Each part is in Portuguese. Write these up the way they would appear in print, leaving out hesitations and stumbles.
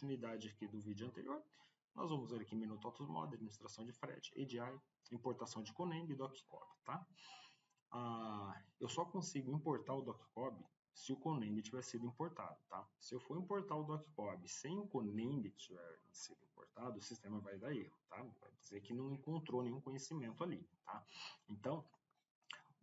continuidade aqui do vídeo anterior, nós vamos ver aqui Minuto AutoMod, administração de frete, ADI, importação de Conambi e DocCobb, tá? Eu só consigo importar o DocCobb se o Conambi tiver sido importado, tá? Se eu for importar o DocCobb sem o Conambi tiver sido importado, o sistema vai dar erro, tá? Vai dizer que não encontrou nenhum conhecimento ali, tá? Então,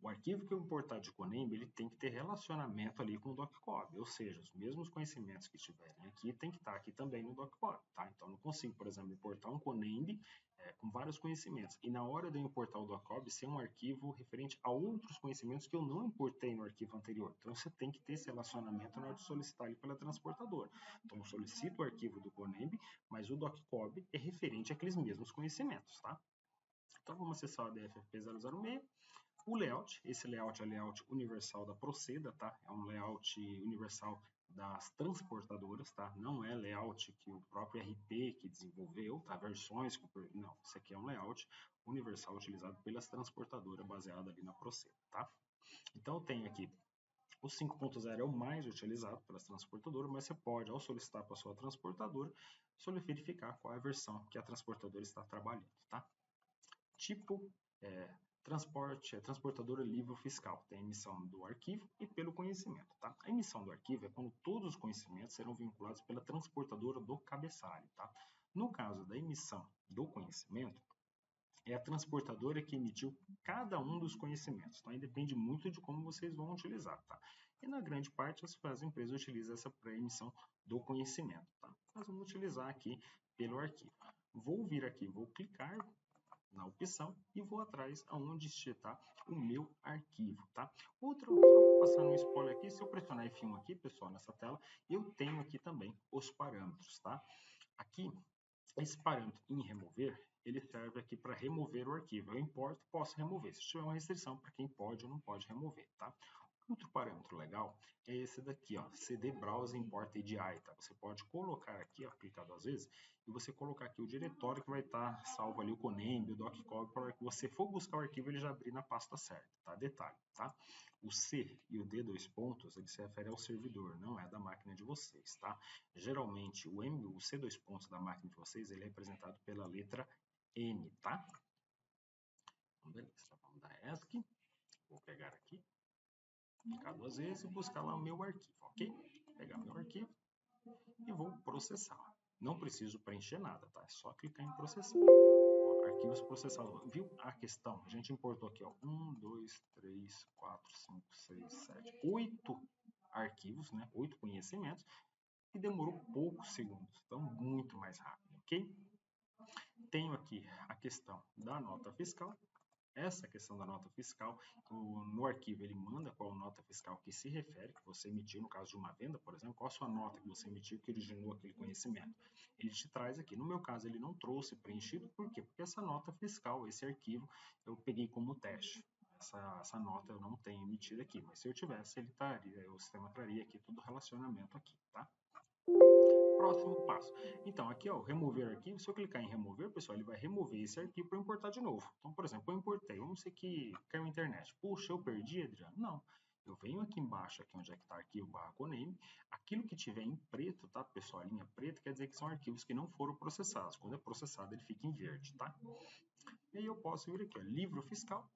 o arquivo que eu importar de Conambi, ele tem que ter relacionamento ali com o DocCobb, ou seja, os mesmos conhecimentos que estiverem aqui tem que estar aqui também no DocCobb, tá? Então, eu não consigo, por exemplo, importar um Conambi com vários conhecimentos, e na hora de eu importar o DocCobb, ser um arquivo referente a outros conhecimentos que eu não importei no arquivo anterior. Então, você tem que ter esse relacionamento na hora de solicitar ele pela transportadora. Então, eu solicito o arquivo do Conambi, mas o DocCobb é referente àqueles mesmos conhecimentos, tá? Então, vamos acessar o DFFP 006. O layout, esse layout é o layout universal da Proceda, tá? É um layout universal das transportadoras, tá? Não é layout que o próprio RP que desenvolveu, tá? Versões, não, isso aqui é um layout universal utilizado pelas transportadoras, baseado ali na Proceda, tá? Então, eu tenho aqui o 5.0 é o mais utilizado pelas transportadoras, mas você pode, ao solicitar para a sua transportadora, verificar qual é a versão que a transportadora está trabalhando, tá? Tipo, transporte, transportadora livre fiscal, tem a emissão do arquivo e pelo conhecimento, tá? A emissão do arquivo é quando todos os conhecimentos serão vinculados pela transportadora do cabeçalho, tá? No caso da emissão do conhecimento, é a transportadora que emitiu cada um dos conhecimentos, então aí depende muito de como vocês vão utilizar, tá? E na grande parte as empresas utilizam essa pré-emissão do conhecimento, tá? Nós vamos utilizar aqui pelo arquivo. Vou vir aqui, vou clicar na opção e vou atrás aonde está o meu arquivo, tá? Só passando um spoiler aqui, se eu pressionar F1 aqui, pessoal, nessa tela, eu tenho aqui também os parâmetros, tá? Aqui, esse parâmetro em remover, ele serve aqui para remover o arquivo. Eu importo, posso remover, se tiver uma restrição para quem pode ou não pode remover, tá? Outro parâmetro legal é esse daqui, ó, CD Browser Import ADI, tá? Você pode colocar aqui, ó, clicado às vezes, e você colocar aqui o diretório que vai estar salvo ali, o Conambi, o DocCobb, para que você for buscar o arquivo, ele já abrir na pasta certa, tá? Detalhe, tá? O C e o D dois pontos, ele se refere ao servidor, não é da máquina de vocês, tá? Geralmente, o C dois pontos da máquina de vocês, ele é representado pela letra N, tá? Beleza, vamos dar ESC, vou pegar aqui, clicar duas vezes e buscar lá o meu arquivo, ok? Pegar meu arquivo e vou processar. Não preciso preencher nada, tá? É só clicar em processar. Ó, arquivos processados. Viu a questão? A gente importou aqui, ó, 1, 2, 3, 4, 5, 6, 7, 8 arquivos, né? 8 conhecimentos e demorou poucos segundos. Então, muito mais rápido, ok? Tenho aqui a questão da nota fiscal. Essa questão da nota fiscal, no arquivo ele manda qual nota fiscal que se refere, que você emitiu no caso de uma venda, por exemplo, qual a sua nota que você emitiu que originou aquele conhecimento. Ele te traz aqui. No meu caso, ele não trouxe preenchido, por quê? Porque essa nota fiscal, esse arquivo, eu peguei como teste. Essa nota eu não tenho emitido aqui, mas se eu tivesse, o sistema traria aqui todo o relacionamento aqui, tá? Próximo passo. Então, aqui, ó, remover arquivo. Se eu clicar em remover, pessoal, ele vai remover esse arquivo para importar de novo. Então, por exemplo, eu importei. Vamos dizer que caiu a internet. Puxa, eu perdi, Adriano? Não. Eu venho aqui embaixo, aqui onde é que está arquivo barra Conambi. Aquilo que tiver em preto, tá, pessoal? A linha preta quer dizer que são arquivos que não foram processados. Quando é processado, ele fica em verde, tá? E aí eu posso vir aqui, ó, livro fiscal,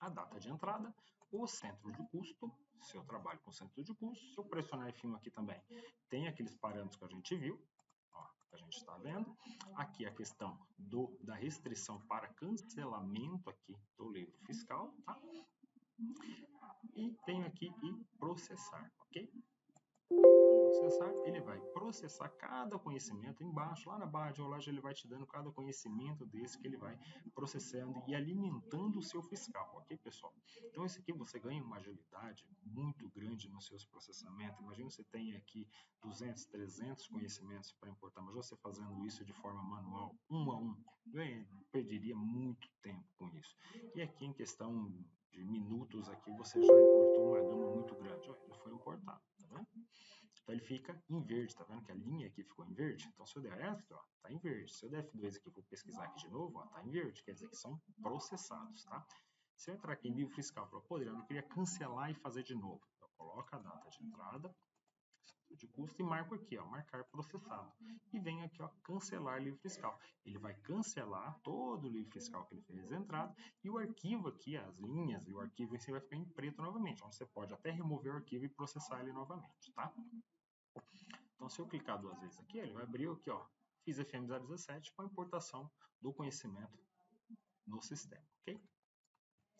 a data de entrada, o centro de custo, se eu trabalho com centro de custo, se eu pressionar F1 aqui também, tem aqueles parâmetros que a gente viu, ó, que a gente está vendo. Aqui a questão da restrição para cancelamento aqui do livro fiscal, tá? E tenho aqui e processar, ok? Processar, ele vai processar cada conhecimento embaixo, lá na barra de rolagem ele vai te dando cada conhecimento desse que ele vai processando e alimentando o seu fiscal, ok, pessoal? Então esse aqui você ganha uma agilidade muito grande nos seus processamentos. Imagina você tem aqui 200, 300 conhecimentos para importar, mas você fazendo isso de forma manual, um a um, perderia muito tempo com isso. E aqui em questão de minutos aqui você já importou uma gama muito grande. Olha, ele foi importado, tá vendo? Então ele fica em verde, tá vendo que a linha aqui ficou em verde? Então se eu der F, ó, tá em verde. Se eu der F2 aqui, vou pesquisar aqui de novo, ó, tá em verde, quer dizer que são processados, tá? Se eu entrar aqui em livro fiscal, eu queria cancelar e fazer de novo. Eu coloco a data de entrada, de custo e marco aqui, ó, marcar processado. E venho aqui, ó, cancelar livro fiscal. Ele vai cancelar todo o livro fiscal que ele fez entrada e o arquivo aqui, as linhas e o arquivo em si vai ficar em preto novamente, onde você pode até remover o arquivo e processar ele novamente, tá? Então, se eu clicar 2 vezes aqui, ele vai abrir aqui, ó, fiz FM017 com a importação do conhecimento no sistema, ok?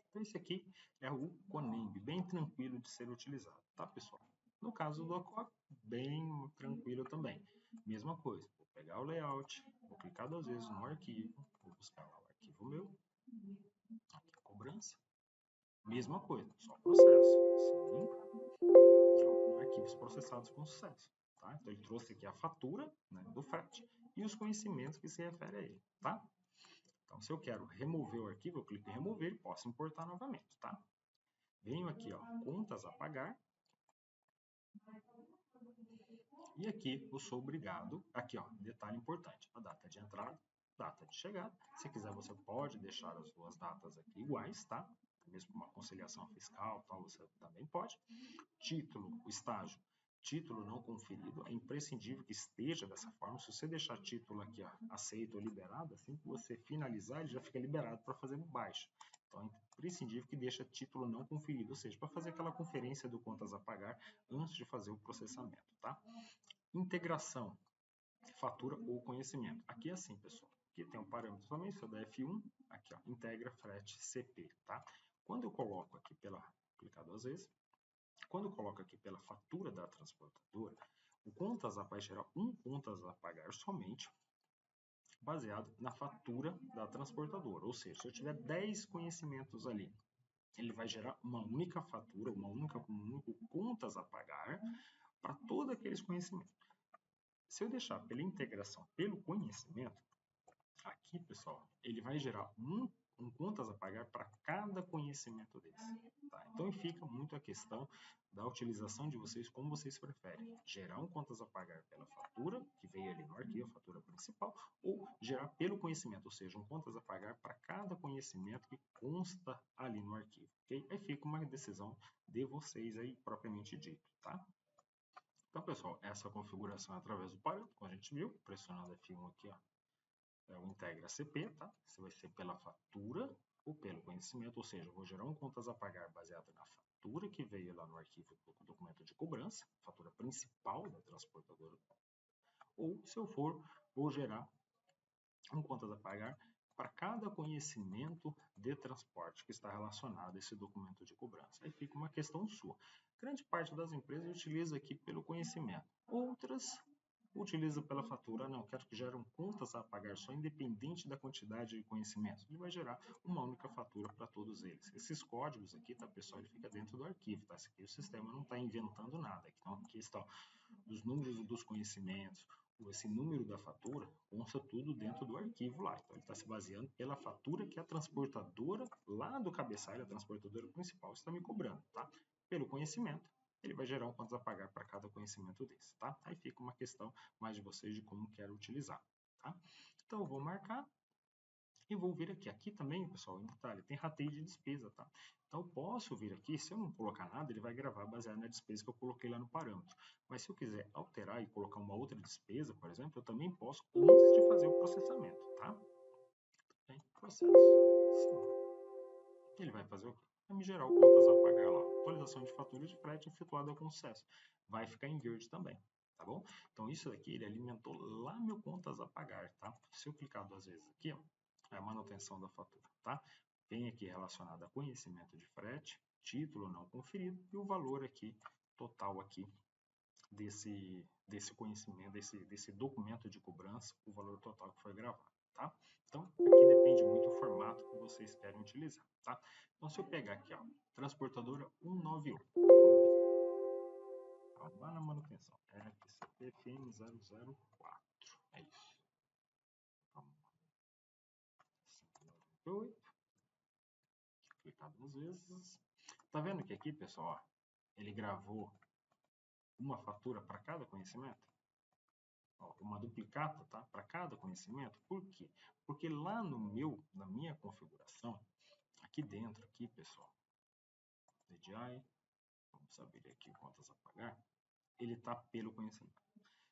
Então, esse aqui é o Connemb, bem tranquilo de ser utilizado, tá, pessoal? No caso do ACOB, bem tranquilo também. Mesma coisa, vou pegar o layout, vou clicar 2 vezes no arquivo, vou buscar lá o arquivo meu, aqui a cobrança, mesma coisa, só processo, sim, aqui, ó, arquivos processados com sucesso, tá? Então, ele trouxe aqui a fatura, né, do frete e os conhecimentos que se referem a ele, tá? Então, se eu quero remover o arquivo, eu clico em remover e posso importar novamente, tá? Venho aqui, ó, contas a pagar. E aqui eu sou obrigado, aqui, ó, detalhe importante, a data de entrada, data de chegada. Se quiser, você pode deixar as duas datas aqui iguais, tá? Mesmo uma conciliação fiscal, tal, você também pode. Título, o estágio, título não conferido, é imprescindível que esteja dessa forma. Se você deixar título aqui, ó, aceito ou liberado, assim que você finalizar, ele já fica liberado para fazer baixa. Então, é imprescindível que deixe título não conferido, ou seja, para fazer aquela conferência do contas a pagar antes de fazer o processamento, tá? Integração, fatura ou conhecimento. Aqui é assim, pessoal. Aqui tem um parâmetro também, isso é da F1, aqui, ó, integra frete CP, tá? Quando eu coloco aqui clicar 2 vezes, quando eu coloco aqui pela fatura da transportadora, o contas a pagar será um contas a pagar somente baseado na fatura da transportadora. Ou seja, se eu tiver 10 conhecimentos ali, ele vai gerar uma única fatura, um único contas a pagar para todos aqueles conhecimentos. Se eu deixar pela integração pelo conhecimento, aqui, pessoal, ele vai gerar um contas a pagar para cada conhecimento desse. Tá? Então, fica muito a questão da utilização de vocês, como vocês preferem. Gerar um contas a pagar pela fatura, que veio ali no arquivo, a fatura principal, ou gerar pelo conhecimento, ou seja, um contas a pagar para cada conhecimento que consta ali no arquivo. Okay? Aí fica uma decisão de vocês aí, propriamente dito, tá? Então, pessoal, essa configuração é através do parâmetro, como a gente viu, pressionando F1 aqui, ó, é o integra CP, tá? Isso vai ser pela fatura ou pelo conhecimento, ou seja, eu vou gerar um contas a pagar baseado na fatura que veio lá no arquivo do documento de cobrança, fatura principal da transportadora, ou se eu for, vou gerar um contas a pagar para cada conhecimento de transporte que está relacionado a esse documento de cobrança. Aí fica uma questão sua. Grande parte das empresas utiliza aqui pelo conhecimento. Outras utiliza pela fatura. Não, quero que gere contas a pagar só independente da quantidade de conhecimentos. Ele vai gerar uma única fatura para todos eles. Esses códigos aqui, tá, pessoal, ele fica dentro do arquivo, tá? Esse aqui o sistema não está inventando nada. Então, aqui estão os números dos conhecimentos, esse número da fatura consta tudo dentro do arquivo lá. Então, ele está se baseando pela fatura que a transportadora, lá do cabeçalho, a transportadora principal, está me cobrando, tá? Pelo conhecimento, ele vai gerar um contas a pagar para cada conhecimento desse, tá? Aí fica uma questão mais de vocês de como quero utilizar, tá? Então, eu vou marcar e vou vir aqui. Aqui também, pessoal, em detalhe, tem rateio de despesa, tá? Então, eu posso vir aqui, se eu não colocar nada, ele vai gravar baseado na despesa que eu coloquei lá no parâmetro. Mas se eu quiser alterar e colocar uma outra despesa, por exemplo, eu também posso antes de fazer o processamento, tá? Tem processo. Sim. Ele vai fazer o quê? Vai me gerar o contas a pagar lá. Atualização de fatura de frete efetuada com sucesso. Vai ficar em verde também, tá bom? Então, isso daqui, ele alimentou lá meu contas a pagar, tá? Se eu clicar 2 vezes aqui, ó, é a manutenção da fatura, tá? Vem aqui relacionado a conhecimento de frete, título não conferido e o valor aqui, total aqui, desse conhecimento, desse documento de cobrança, o valor total que foi gravado, tá? Então, aqui depende muito do formato que vocês querem utilizar, tá? Então, se eu pegar aqui, ó, transportadora 191, lá na manutenção, RCPFM004, é isso. 598, clicar 2 vezes. Tá vendo que aqui, pessoal, ó, ele gravou uma fatura para cada conhecimento? Ó, uma duplicata, tá? Para cada conhecimento. Por quê? Porque lá na minha configuração, aqui dentro, aqui, pessoal, DJI, vamos abrir aqui contas a pagar. ele está pelo conhecimento.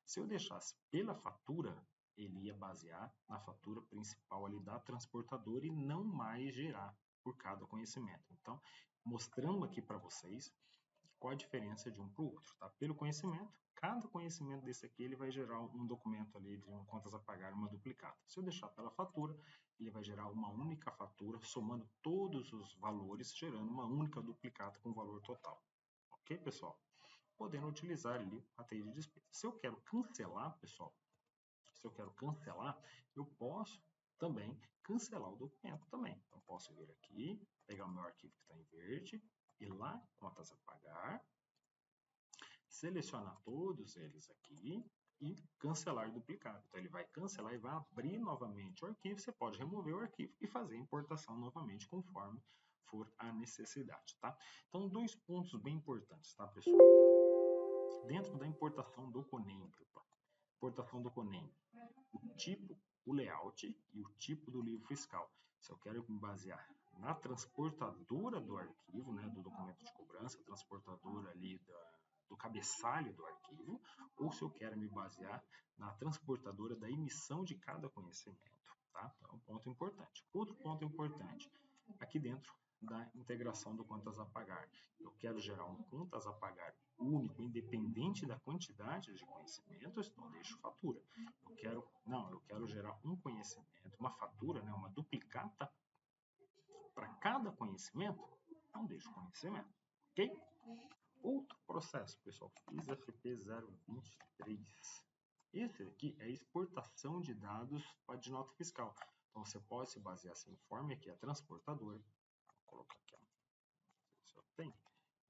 Se eu deixasse pela fatura, ele ia basear na fatura principal ali da transportadora e não mais gerar por cada conhecimento. Então, mostrando aqui para vocês qual a diferença de um para o outro, tá? Pelo conhecimento, cada conhecimento desse aqui, ele vai gerar um documento ali de contas a pagar, uma duplicata. Se eu deixar pela fatura, ele vai gerar uma única fatura, somando todos os valores, gerando uma única duplicata com valor total. Ok, pessoal? Podendo utilizar ali a TI de despesa. Se eu quero cancelar, pessoal, eu posso também cancelar o documento também. Então, posso vir aqui, pegar o meu arquivo que está em verde, ir lá, contas a pagar, selecionar todos eles aqui e cancelar duplicado. Então, ele vai cancelar e vai abrir novamente o arquivo. Você pode remover o arquivo e fazer a importação novamente conforme for a necessidade, tá? Então, 2 pontos bem importantes, tá, pessoal? Dentro da importação do CONEMB, o tipo, o layout e o tipo do livro fiscal. Se eu quero me basear na transportadora do arquivo, né, do documento de cobrança, transportadora ali do cabeçalho do arquivo, ou se eu quero me basear na transportadora da emissão de cada conhecimento, tá? Então, é um ponto importante. Outro ponto importante, aqui dentro da integração do contas a pagar. Eu quero gerar um contas a pagar único, independente da quantidade de conhecimentos, então deixo fatura. Eu quero gerar um conhecimento, uma fatura, né, uma duplicata para cada conhecimento, então deixo conhecimento, ok? Outro processo, pessoal, fiz FP 023. Esse aqui é exportação de dados de nota fiscal. Então, você pode se basear assim, informe aqui a transportadora. Vou colocar aqui, ó. Se eu tenho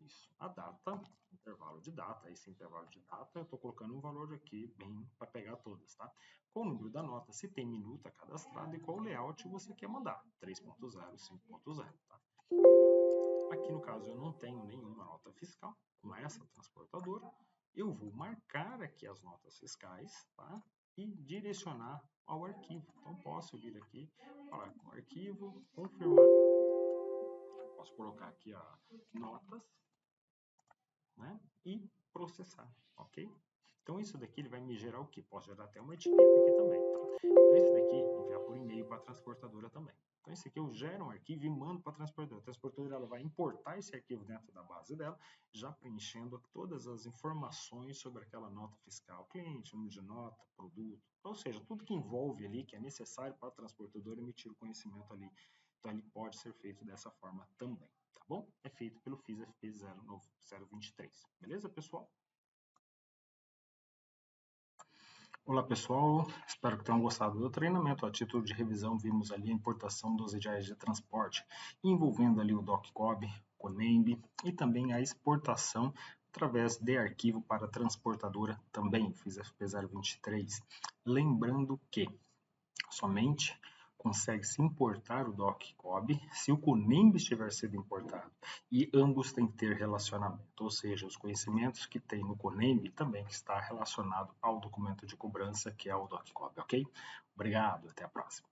isso, a data, intervalo de data, esse intervalo de data, eu estou colocando um valor aqui bem para pegar todas, tá? Qual o número da nota, se tem minuta cadastrada e qual layout você quer mandar, 3.0, 5.0, tá? Aqui no caso eu não tenho nenhuma nota fiscal com essa transportadora, eu vou marcar aqui as notas fiscais, tá? E direcionar ao arquivo. Então posso vir aqui, falar com o arquivo, confirmar, posso colocar aqui a notas, né? E processar, ok? Então isso daqui ele vai me gerar o quê? Posso gerar até uma etiqueta aqui também, tá? Então esse daqui enviar por e-mail para a transportadora também. Então esse aqui eu gero um arquivo e mando para a transportadora. A transportadora ela vai importar esse arquivo dentro da base dela, já preenchendo todas as informações sobre aquela nota fiscal, cliente, número de nota, produto, ou seja, tudo que envolve ali, que é necessário para a transportadora emitir o conhecimento ali. Então ele pode ser feito dessa forma também. Tá bom? É feito pelo FIS-FP 023. Beleza, pessoal? Olá, pessoal. Espero que tenham gostado do treinamento. A título de revisão, vimos ali a importação dos EDIs de transporte, envolvendo ali o DocCobb, CONEMB e também a exportação através de arquivo para transportadora, também FIS-FP 023. Lembrando que somente consegue-se importar o DocCobb se o CONEMB estiver sendo importado e ambos têm que ter relacionamento, ou seja, os conhecimentos que tem no CONEMB também está relacionado ao documento de cobrança que é o DocCobb, ok? Obrigado, até a próxima.